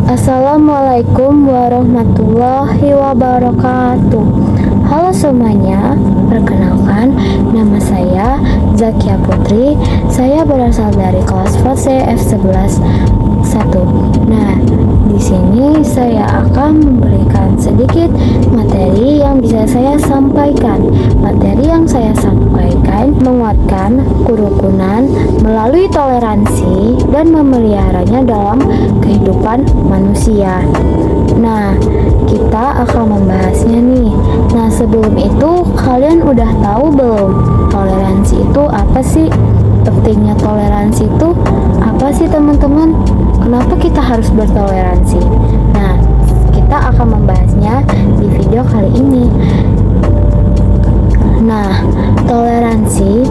Assalamualaikum warahmatullahi wabarakatuh. Halo semuanya, perkenalkan nama saya Zakia Putri. Saya berasal dari kelas fase F11 1. Nah, di sini saya akan memberikan sedikit materi yang bisa saya sampaikan. Materi yang saya sampaikan menguatkan kerukunan melalui toleransi dan memeliharanya dalam kehidupan manusia. Nah, kita akan membahasnya nih. Nah, sebelum itu kalian udah tahu belum toleransi itu apa sih? Pentingnya toleransi itu apa sih teman-teman? Kenapa kita harus bertoleransi? Nah, kita akan membahasnya di video kali ini. Nah, toleransi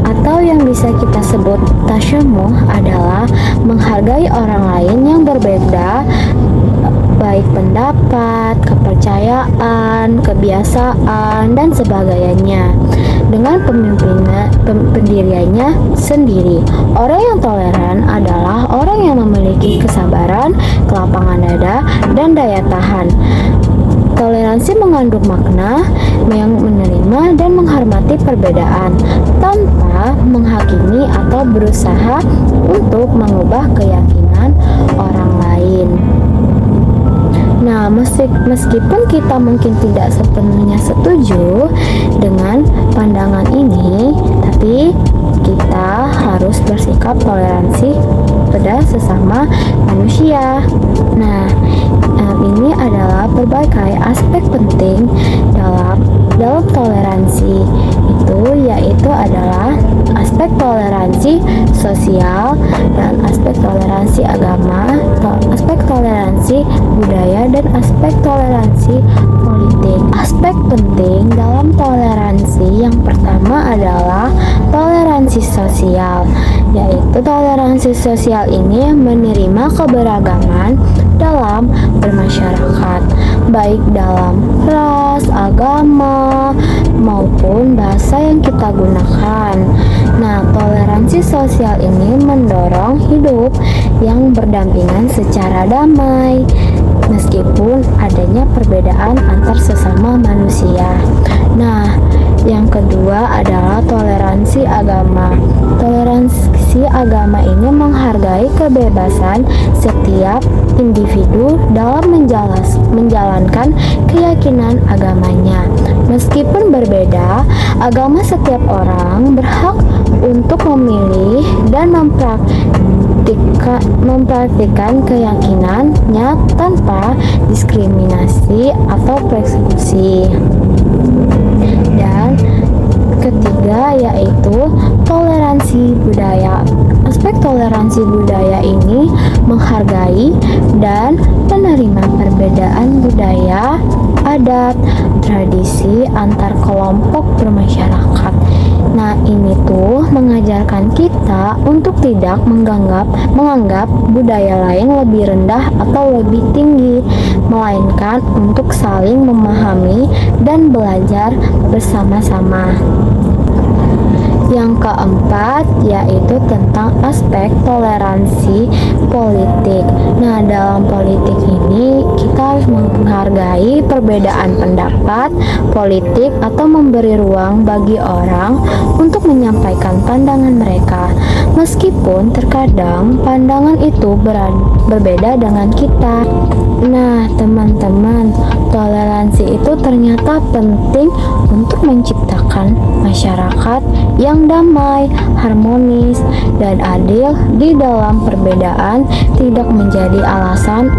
atau yang bisa kita sebut tasyamuh adalah menghargai orang lain yang berbeda, baik pendapat, kepercayaan, kebiasaan, dan sebagainya dengan pendiriannya sendiri. Orang yang toleran adalah orang yang memiliki kesabaran, kelapangan dada, dan daya tahan. Toleransi mengandung makna yang menerima dan menghormati perbedaan tanpa menghakimi atau berusaha untuk mengubah keyakinan orang lain. Nah, meskipun kita mungkin tidak sepenuhnya setuju dengan pandangan ini, tapi kita harus bersikap toleransi pada sesama manusia. Nah, ini adalah berbagai aspek penting dalam toleransi itu, yaitu adalah aspek toleransi sosial dan aspek toleransi agama, aspek toleransi budaya, dan aspek toleransi politik. Aspek penting dalam toleransi yang pertama adalah toleransi sosial, yaitu toleransi sosial ini menerima keberagaman dalam bermasyarakat, baik dalam ras, agama, maupun bahasa yang kita gunakan. Nah, toleransi sosial ini mendorong hidup yang berdampingan secara damai, meskipun adanya perbedaan antar sesama manusia. Nah, yang kedua adalah toleransi agama. Toleransi agama ini menghargai kebebasan setiap individu dalam menjalankan keyakinan agamanya. Meskipun berbeda, agama setiap orang berhak untuk memilih dan mempraktikkan keyakinannya tanpa diskriminasi atau persekusi. Dan ketiga yaitu toleransi budaya. Aspek toleransi budaya ini menghargai dan menerima perbedaan budaya, adat, tradisi antar kelompok bermasyarakat. Nah, ini tuh mengajarkan kita untuk tidak menganggap budaya lain lebih rendah atau lebih tinggi, melainkan untuk saling memahami dan belajar bersama-sama. Yang keempat yaitu tentang aspek toleransi politik. Nah, dalam politik ini kita harus menghargai perbedaan pendapat politik atau memberi ruang bagi orang untuk menyampaikan pandangan mereka, meskipun terkadang pandangan itu berbeda dengan kita. Nah, teman-teman, toleransi itu ternyata penting untuk menciptakan masyarakat yang damai, harmonis, dan adil di dalam perbedaan tidak menjadi alasan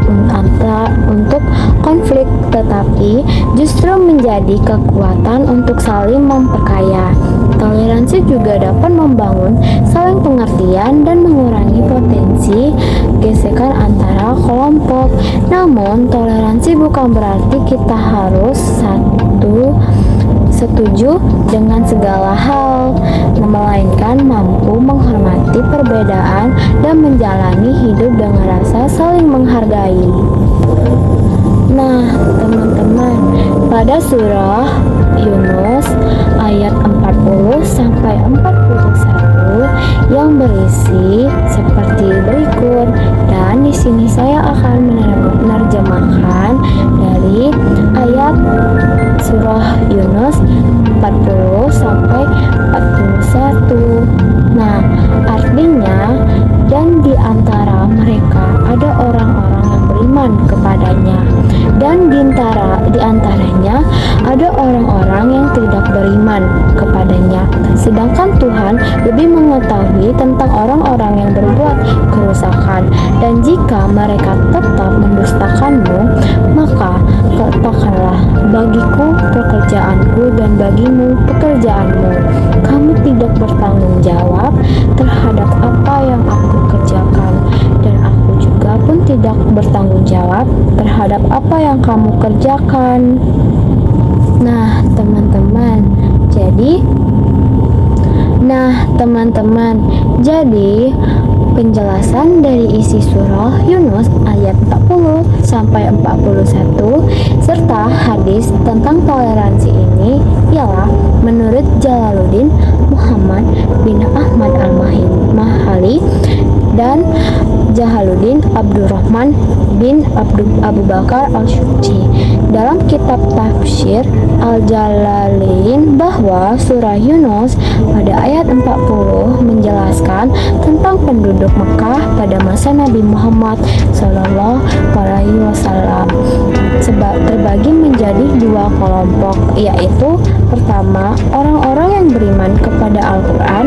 untuk konflik, tetapi justru menjadi kekuatan untuk saling memperkaya. Toleransi juga dapat membangun saling pengertian dan mengurangi potensi gesekan antara kelompok. Namun, toleransi bukan berarti kita harus setuju dengan segala hal, melainkan mampu menghormati perbedaan dan menjalani hidup dengan rasa saling menghargai. Nah, teman-teman, pada surah Yunus ayat 40 sampai 41 yang berisi seperti berikut, dan di sini saya akan menerjemahkan dari ayat surah Yunus 40 sampai 41. Nah, artinya, dan di antara mereka ada orang-orang yang beriman kepadanya, dan di antaranya ada orang-orang yang tidak beriman kepadanya. Sedangkan Tuhan lebih mengetahui tentang orang-orang yang berbuat kerusakan. Dan jika mereka tetap mendustakanmu, maka katakanlah, bagiku pekerjaanku dan bagimu pekerjaanmu. Kamu tidak bertanggung jawab terhadap apa yang aku kerjakan, dan aku juga pun tidak bertanggung jawab terhadap apa yang kamu kerjakan. Nah, teman-teman, jadi penjelasan dari isi surah Yunus ayat 40 sampai 41 serta hadis tentang toleransi ini ialah menurut Jalaluddin Muhammad bin Ahmad al-Mahali dan Jalaluddin Abdurrahman bin Abu Bakar al-Syuuti dalam kitab Tafsir Al-Jalalain bahwa surah Yunus pada ayat 40 menjelaskan tentang penduduk Mekah pada masa Nabi Muhammad SAW terbagi menjadi dua kelompok, yaitu pertama, orang-orang yang beriman kepada Al-Quran,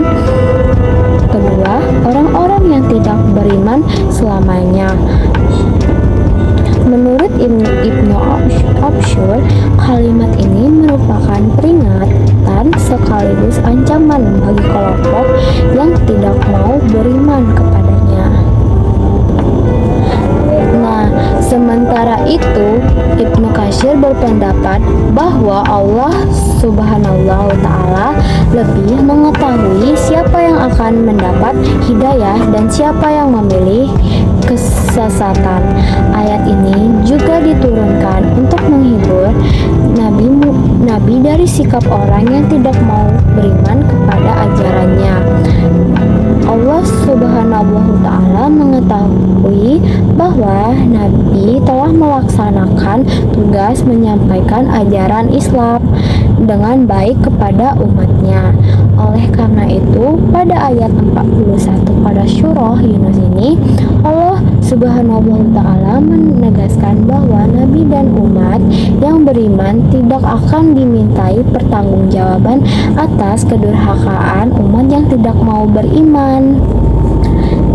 kedua, orang-orang yang tidak beriman selamanya. Menurut Ibnu Absyur, kalimat ini merupakan peringatan sekaligus ancaman bagi kelompok yang tidak mau beriman kepadanya. Nah, sementara itu, Ibnu Katsir berpendapat bahwa Allah Subhanahu wa Ta'ala lebih mengetahui siapa yang akan mendapat hidayah dan siapa yang memilih kesesatan. Ayat ini juga diturunkan untuk menghibur Nabi dari sikap orang yang tidak mau beriman kepada ajarannya. Allah Subhanahu wa Ta'ala mengetahui bahwa Nabi telah melaksanakan tugas menyampaikan ajaran Islam dengan baik kepada umatnya. Oleh karena itu, pada ayat 41 pada surah Yunus ini, Allah Subhanahu wa Ta'ala menegaskan bahwa Nabi dan umat yang beriman tidak akan dimintai pertanggungjawaban atas kedurhakaan umat yang tidak mau beriman.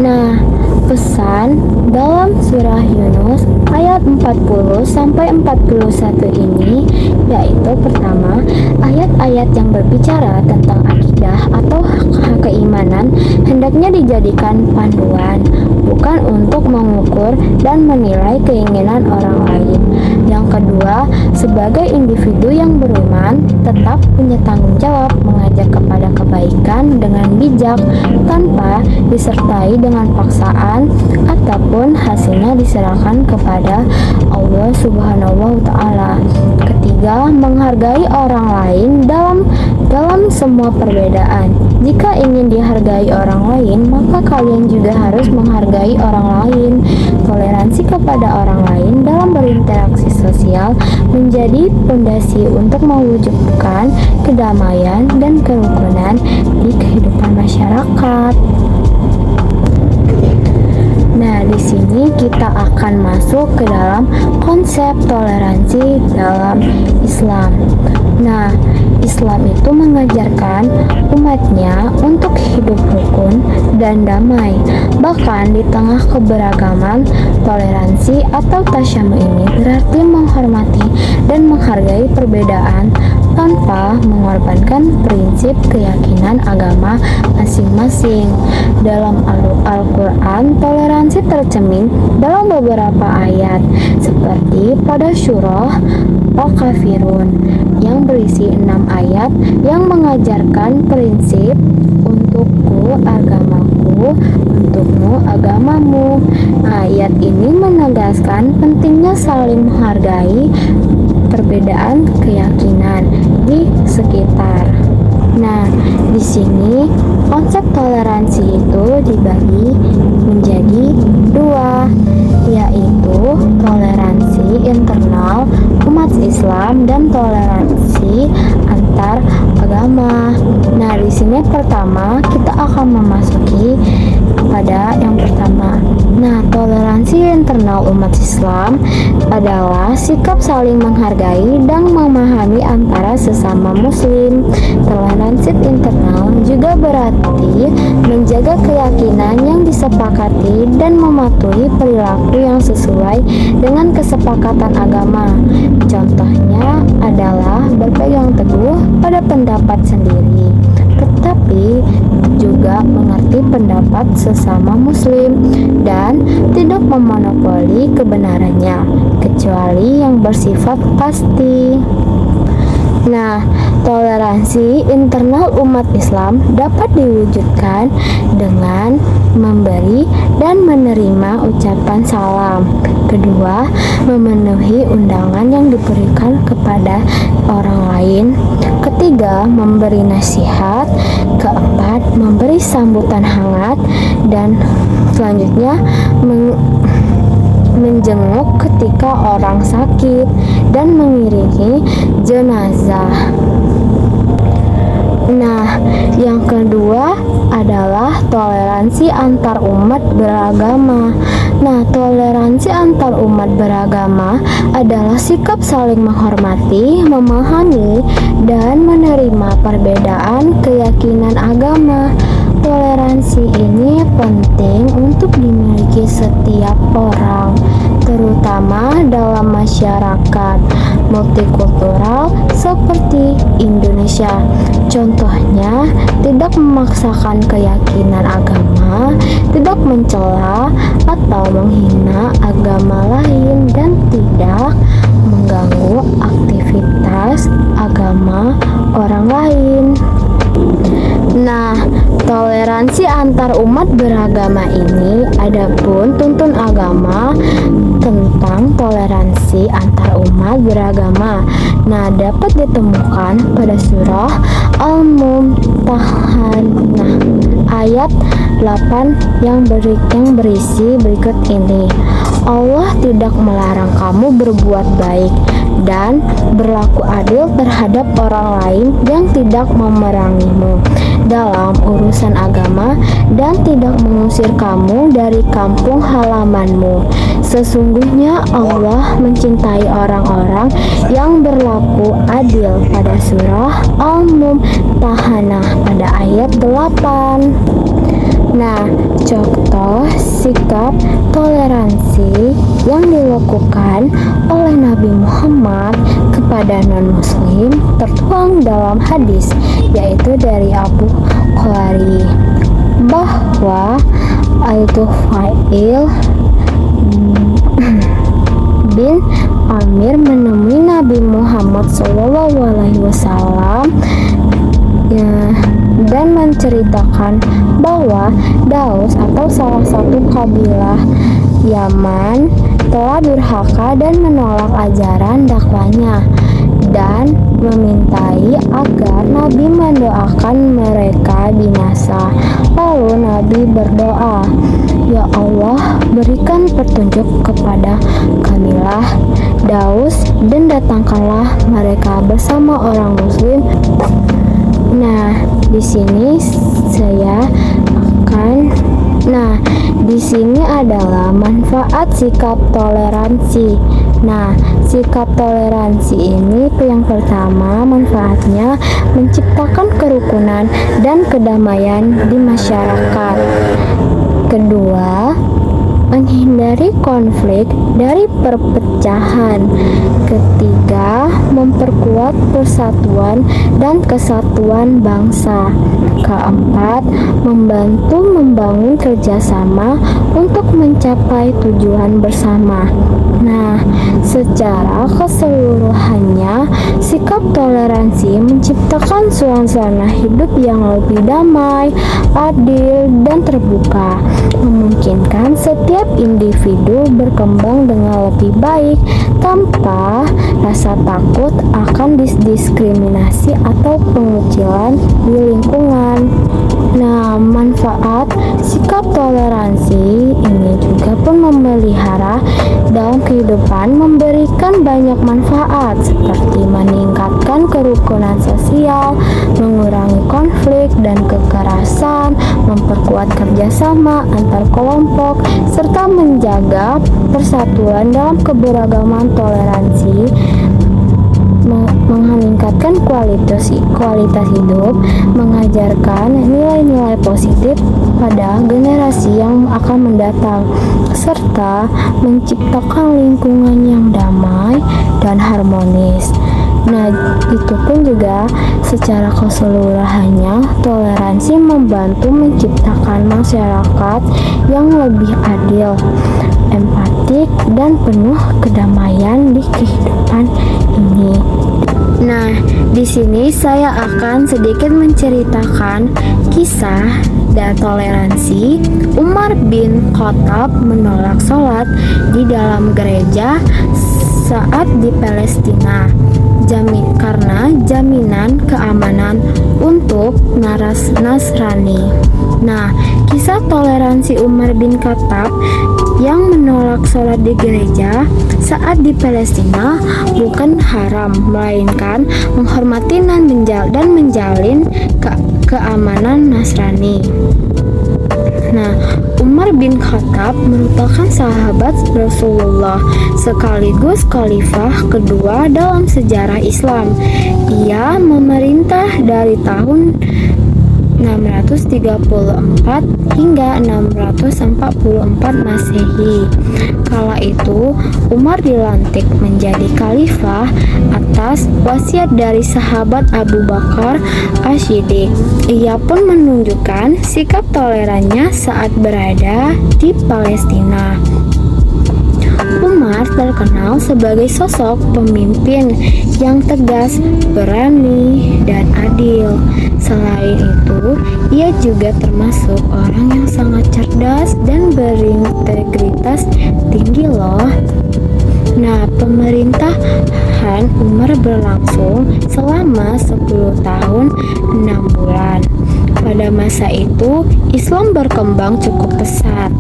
Nah, pesan dalam surah Yunus ayat 40 sampai 41 ini yaitu pertama, ayat-ayat yang berbicara tentang akidah atau hak keimanan hendaknya dijadikan panduan, bukan untuk mengukur dan menilai keinginan orang lain. Yang kedua, sebagai individu yang beriman tetap punya tanggung jawab mengajak kepada kebaikan dengan bijak tanpa disertai dengan paksaan ataupun hasilnya diserahkan kepada Allah Subhanahu wa Ta'ala. Ketiga, menghargai orang lain dalam semua perbedaan. Jika ingin dihargai orang lain, maka kalian juga harus menghargai orang lain. Toleransi kepada orang lain dalam berinteraksi sosial menjadi fondasi untuk mewujudkan kedamaian dan kerukunan di kehidupan masyarakat. Nah, di sini kita akan masuk ke dalam konsep toleransi dalam Islam. Nah, Islam itu mengajarkan umatnya untuk hidup rukun dan damai. Bahkan di tengah keberagaman, toleransi atau tasyamu ini berarti menghormati dan menghargai perbedaan tanpa mengorbankan prinsip keyakinan agama masing-masing. Dalam Al-Quran, toleransi toleransi tercermin dalam beberapa ayat, seperti pada surah Al-Kafirun yang berisi 6 ayat yang mengajarkan prinsip untukku agamaku, untukmu agamamu. Ayat ini menegaskan pentingnya saling menghargai perbedaan keyakinan di sekitar. Nah, di sini konsep toleransi itu dibagi menjadi dua, yaitu toleransi internal umat Islam dan toleransi antar agama. Nah, di sini pertama kita akan memasuki pada yang pertama. Nah, toleransi internal umat Islam adalah sikap saling menghargai dan memahami antara sesama muslim. Toleransi internal juga berarti menjaga keyakinan yang disepakati dan mematuhi perilaku yang sesuai dengan kesepakatan agama. Contohnya adalah berpegang teguh pada pendapat sendiri, tetapi juga mengerti pendapat sesama muslim dan tidak memonopoli kebenarannya, kecuali yang bersifat pasti. Nah, toleransi internal umat Islam dapat diwujudkan dengan memberi dan menerima ucapan salam. Kedua, memenuhi undangan yang diberikan kepada orang lain. Ketiga, memberi nasihat. Keempat, memberi sambutan hangat. Dan selanjutnya, menjenguk ketika orang sakit dan mengiringi jenazah. Nah, yang kedua adalah toleransi antar umat beragama. Nah, toleransi antar umat beragama adalah sikap saling menghormati, memahami, dan menerima perbedaan keyakinan agama. Toleransi ini penting untuk dimiliki setiap orang, terutama dalam masyarakat multikultural seperti Indonesia. Contohnya, tidak memaksakan keyakinan agama, tidak mencela atau menghina agama lain, dan tidak mengganggu aktivitas agama orang lain. Nah, toleransi antar umat beragama ini adapun tuntun agama tentang toleransi antar umat beragama. Nah, dapat ditemukan pada surah Al-Mumtahanah ayat 8 yang berisi berikut ini. Allah tidak melarang kamu berbuat baik dan berlaku adil terhadap orang lain yang tidak memerangimu dalam urusan agama dan tidak mengusir kamu dari kampung halamanmu. Sesungguhnya Allah mencintai orang-orang yang berlaku adil pada surah Al-Mumtahanah pada ayat 8. Nah, contoh sikap toleransi yang dilakukan oleh Nabi Muhammad kepada non-muslim tertuang dalam hadis, yaitu dari Abu Hurairah bahwa Al-Tufail bin Amir menemui Nabi Muhammad SAW dan menceritakan bahwa Daus atau salah satu kabilah Yaman telah durhaka dan menolak ajaran dakwanya dan memintai agar Nabi mendoakan mereka binasa. Lalu Nabi berdoa, "Ya Allah, berikan petunjuk kepada kabilah Daus dan datangkanlah mereka bersama orang muslim." Nah, di sini di sini adalah manfaat sikap toleransi. Nah, sikap toleransi ini yang pertama manfaatnya menciptakan kerukunan dan kedamaian di masyarakat. Kedua, menghindari konflik dari perpecahan. Ketiga, memperkuat persatuan dan kesatuan bangsa. Keempat, membantu membangun kerjasama untuk mencapai tujuan bersama. Nah, secara keseluruhannya, sikap toleransi menciptakan suasana hidup yang lebih damai, adil, dan terbuka, memungkinkan setiap individu berkembang dengan lebih baik tanpa rasa takut akan diskriminasi atau pengucilan di lingkungan. Nah, manfaat sikap toleransi ini juga pun memelihara dalam kehidupan, memberikan banyak manfaat seperti meningkatkan kerukunan sosial, mengurangi konflik dan kekerasan, memperkuat kerjasama antar kelompok, serta menjaga persatuan dalam keberagaman. Toleransi meningkatkan kualitas hidup, mengajarkan nilai-nilai positif pada generasi yang akan mendatang, serta menciptakan lingkungan yang damai dan harmonis. Nah, itu pun juga secara keseluruhannya toleransi membantu menciptakan masyarakat yang lebih adil, empatik, dan penuh kedamaian di kehidupan ini. Nah, di sini saya akan sedikit menceritakan kisah dan toleransi Umar bin Khattab menolak sholat di dalam gereja saat di Palestina. Karena jaminan keamanan untuk Nasrani. Nah, kisah toleransi Umar bin Khattab yang menolak sholat di gereja saat di Palestina bukan haram, melainkan menghormati dan menjalin keamanan Nasrani. Nah, Umar bin Khattab merupakan sahabat Rasulullah sekaligus khalifah kedua dalam sejarah Islam. Ia memerintah dari tahun 634 hingga 644 Masehi. Kala itu, Umar dilantik menjadi khalifah atas wasiat dari sahabat Abu Bakar As-Siddiq. Ia pun menunjukkan sikap tolerannya saat berada di Palestina. Umar terkenal sebagai sosok pemimpin yang tegas, berani, dan adil. Selain itu, ia juga termasuk orang yang sangat cerdas dan berintegritas tinggi loh. Nah, pemerintahan Umar berlangsung selama 10 tahun 6 bulan. Pada masa itu, Islam berkembang cukup pesat.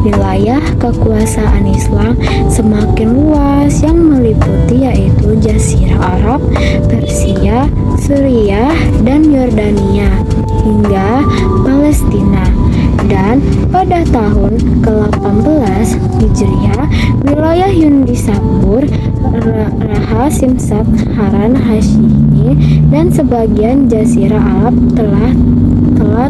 Wilayah kekuasaan Islam semakin luas yang meliputi yaitu Jazirah Arab, Persia, Suriah, dan Yordania, hingga Palestina. Dan pada tahun ke-18 Hijriah, wilayah Yundisapur, Raha, Simsat, Haran, Hashimi, dan sebagian Jazirah Arab telah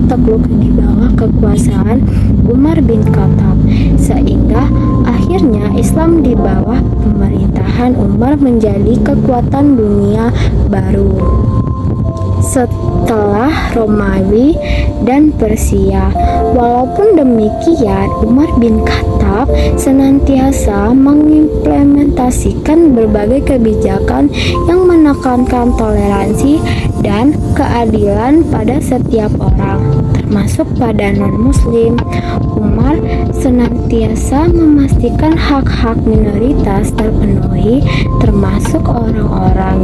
takluk di bawah kekuasaan Umar bin Khattab, sehingga akhirnya Islam di bawah pemerintahan Umar menjadi kekuatan dunia baru setelah Romawi dan Persia. Walaupun demikian, Umar bin Khattab senantiasa mengimplementasikan berbagai kebijakan yang menekankan toleransi dan keadilan pada setiap orang, termasuk pada non-muslim. Umar senantiasa memastikan hak-hak minoritas terpenuhi, termasuk orang-orang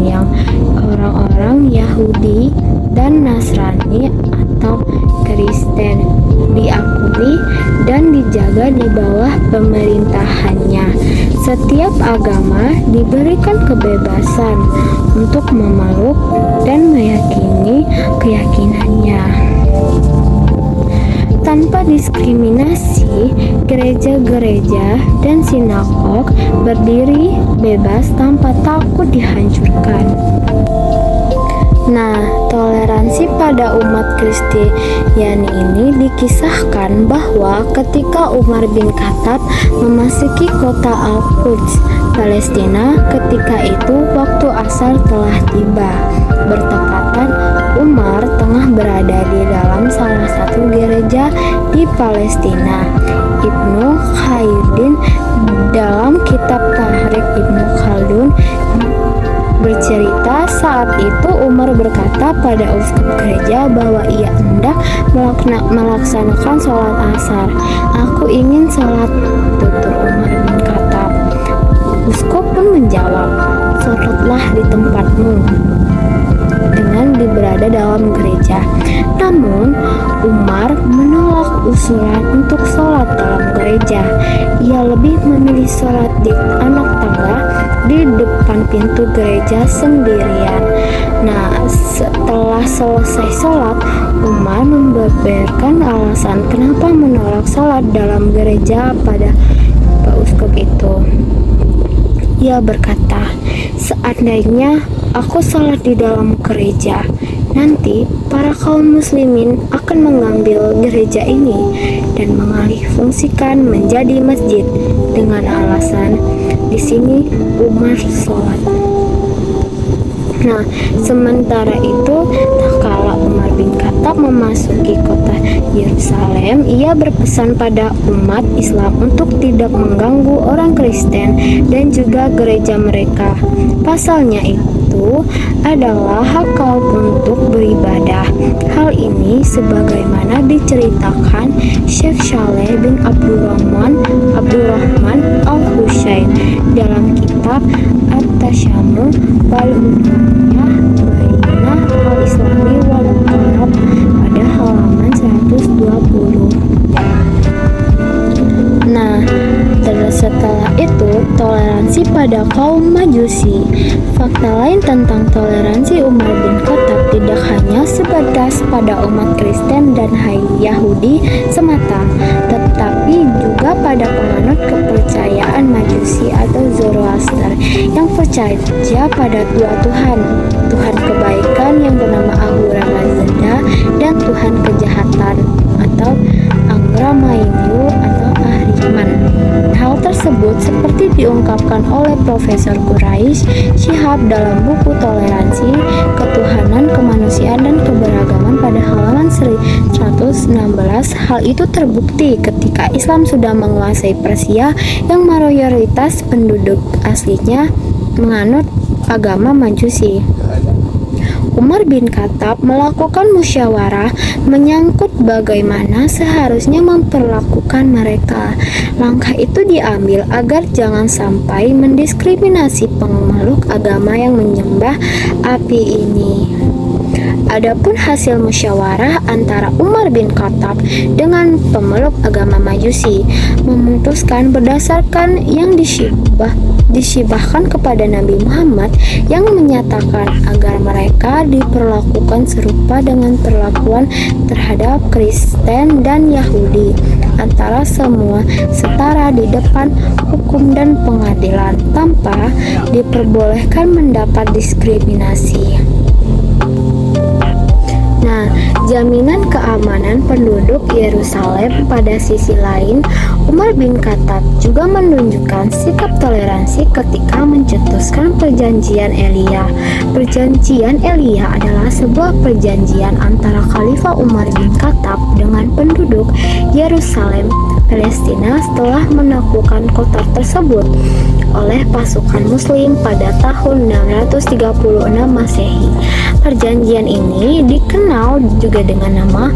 Yahudi dan Nasrani atau Kristen diakui dan dijaga di bawah pemerintahannya. Setiap agama diberikan kebebasan untuk memeluk dan meyakini keyakinannya tanpa diskriminasi. Gereja-gereja dan sinagog berdiri bebas tanpa takut dihancurkan. Nah, toleransi pada umat Kristiani ini dikisahkan bahwa ketika Umar bin Khattab memasuki kota Al-Quds, Palestina, ketika itu waktu asar telah tiba. Bertepatan Umar tengah berada di dalam salah satu gereja di Palestina. Ibnu Khaldun dalam kitab Tahrik Ibnu Khaldun bercerita saat itu Umar berkata pada uskup gereja bahwa ia hendak melaksanakan sholat asar. "Aku ingin sholat," tutur Umar bin Khattab. Uskup pun menjawab, "Sholatlah di tempatmu," dengan berada dalam gereja. Namun Umar menolak usulan untuk sholat dalam gereja. Ia lebih memilih sholat di anak tangga di depan pintu gereja sendirian. Nah, setelah selesai sholat, Umar membeberkan alasan kenapa menolak sholat dalam gereja pada Pak Uskup itu. Ia berkata, "Seandainya aku sholat di dalam gereja, nanti para kaum muslimin akan mengambil gereja ini dan mengalihfungsikan menjadi masjid." Dengan alasan di sini Umar sholat. Nah, sementara itu, tak kala Umar bin Khattab memasuki kota Yerusalem, ia berpesan pada umat Islam untuk tidak mengganggu orang Kristen dan juga gereja mereka. Pasalnya itu adalah hak kaum untuk beribadah. Hal ini sebagaimana diceritakan Syekh Shaleh bin Abdurrahman Al-Husain dalam kitab At-Tasyamu wal Hudayah Bainah Al-Islami wal Arab pada halaman 120. Nah, setelah itu toleransi pada kaum Majusi. Fakta lain tentang toleransi Umar bin Khattab tidak hanya sebatas pada umat Kristen dan Yahudi semata, tetapi juga pada penganut kepercayaan Majusi atau Zoroaster yang percaya pada dua Tuhan, Tuhan kebaikan yang bernama Ahura Mazda dan Tuhan kejahatan atau Angra Mainyu atau Ahriman. Hal tersebut seperti diungkapkan oleh Profesor Quraish Shihab dalam buku Toleransi, Ketuhanan, Kemanusiaan, dan Keberagaman pada halaman 116. Hal itu terbukti ketika Islam sudah menguasai Persia yang mayoritas penduduk aslinya menganut agama Majusi. Umar bin Khattab melakukan musyawarah menyangkut bagaimana seharusnya memperlakukan mereka. Langkah itu diambil agar jangan sampai mendiskriminasi pemeluk agama yang menyembah api ini. Adapun hasil musyawarah antara Umar bin Khattab dengan pemeluk agama Majusi memutuskan berdasarkan yang disibahkan kepada Nabi Muhammad yang menyatakan agar mereka diperlakukan serupa dengan perlakuan terhadap Kristen dan Yahudi, antara semua setara di depan hukum dan pengadilan tanpa diperbolehkan mendapat diskriminasi. Nah, jaminan keamanan penduduk Yerusalem. Pada sisi lain, Umar bin Khattab juga menunjukkan sikap toleransi ketika mencetuskan Perjanjian Elia. Perjanjian Elia adalah sebuah perjanjian antara Khalifah Umar bin Khattab dengan penduduk Yerusalem, Palestina setelah menaklukkan kota tersebut oleh pasukan Muslim pada tahun 636 Masehi. Perjanjian ini dikenal juga dengan nama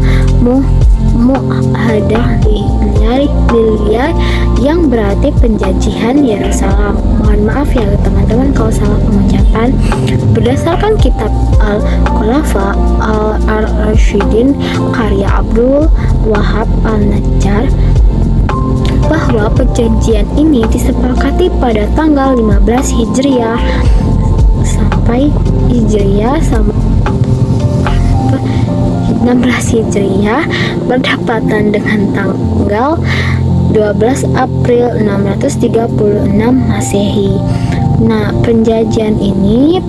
Mu'ahadah Liliyah yang berarti penjajihan Yerusalem. Mohon maaf ya teman-teman kalau salah pengucapan. Berdasarkan kitab Al-Khulafa Al-Arshidin karya Abdul Wahab Al-Najjar, bahwa perjanjian ini disepakati pada tanggal 15 Hijriah sampai 16 Hijriah berdapatan dengan tanggal 12 April 636 Masehi. Nah, perjanjian ini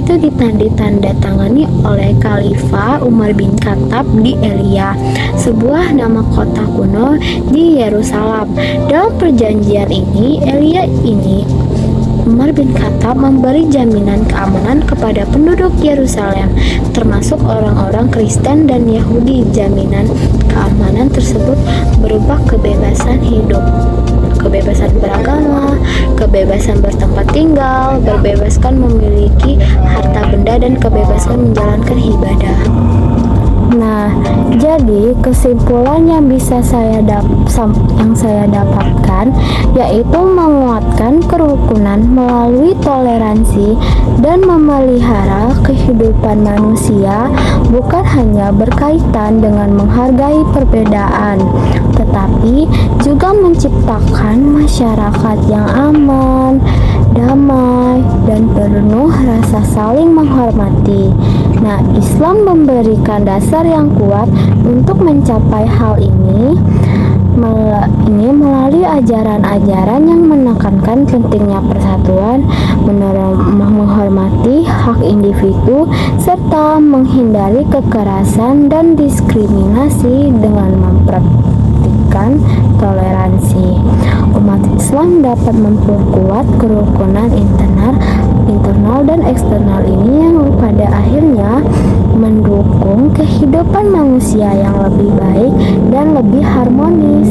tuh ditandatangani oleh Khalifah Umar bin Khattab di Elia, sebuah nama kota kuno di Yerusalem. Dalam perjanjian ini, Umar bin Khattab memberi jaminan keamanan kepada penduduk Yerusalem, termasuk orang-orang Kristen dan Yahudi. Jaminan keamanan tersebut berupa kebebasan hidup, kebebasan beragama, kebebasan bertempat tinggal, berbebaskan memiliki harta benda, dan kebebasan menjalankan ibadah. Nah, jadi kesimpulan yang saya dapatkan yaitu menguatkan kerukunan melalui toleransi dan memelihara kehidupan manusia bukan hanya berkaitan dengan menghargai perbedaan, tetapi juga menciptakan masyarakat yang aman, damai, dan penuh rasa saling menghormati. Nah, Islam memberikan dasar yang kuat untuk mencapai hal ini melalui ajaran-ajaran yang menekankan pentingnya persatuan, menghormati hak individu, serta menghindari kekerasan dan diskriminasi dengan mempraktikkan toleransi. Umat Islam dapat memperkuat kerukunan internal dan eksternal ini yang pada akhirnya mendukung kehidupan manusia yang lebih baik dan lebih harmonis.